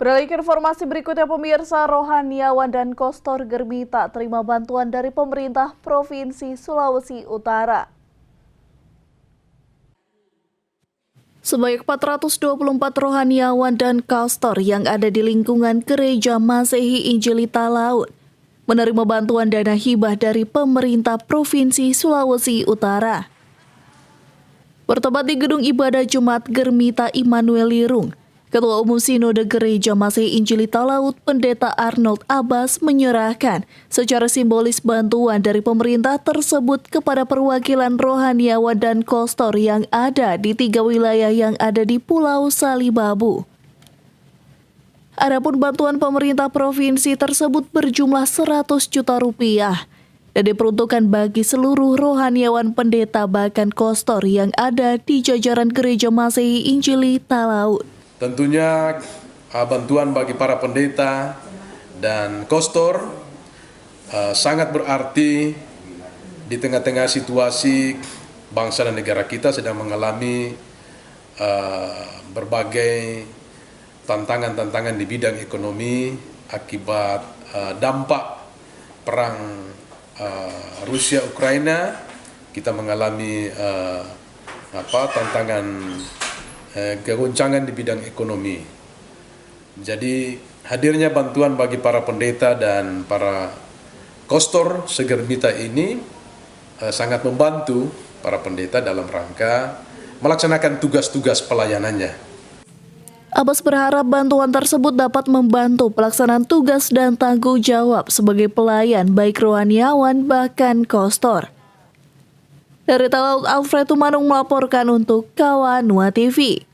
Beralih ke informasi berikutnya, pemirsa, rohaniawan dan kostor Germita terima bantuan dari pemerintah Provinsi Sulawesi Utara. Sebanyak 424 rohaniawan dan kostor yang ada di lingkungan Gereja Masehi Injilita Laut menerima bantuan dana hibah dari pemerintah Provinsi Sulawesi Utara. Bertempat di Gedung Ibadah Jemaat Germita Immanuel Lirung, Ketua Umum Sinode Gereja Masehi Injilita Laut, Pendeta Arnold Abbas, menyerahkan secara simbolis bantuan dari pemerintah tersebut kepada perwakilan rohaniawan dan kostor yang ada di 3 wilayah yang ada di Pulau Salibabu. Adapun bantuan pemerintah provinsi tersebut berjumlah 100 juta rupiah dan diperuntukkan bagi seluruh rohaniawan, pendeta, bahkan kostor yang ada di jajaran Gereja Masehi Injilita Laut. Tentunya bantuan bagi para pendeta dan kostor sangat berarti di tengah-tengah situasi bangsa dan negara kita sedang mengalami berbagai tantangan-tantangan di bidang ekonomi akibat dampak perang Rusia-Ukraina. Kita mengalami tantangan kegoncangan di bidang ekonomi. Jadi hadirnya bantuan bagi para pendeta dan para kostor segermita ini sangat membantu para pendeta dalam rangka melaksanakan tugas-tugas pelayanannya. Abbas berharap bantuan tersebut dapat membantu pelaksanaan tugas dan tanggung jawab sebagai pelayan baik rohaniawan bahkan kostor. Dari Talaut, Alfred Tumanung melaporkan untuk Kawanua TV.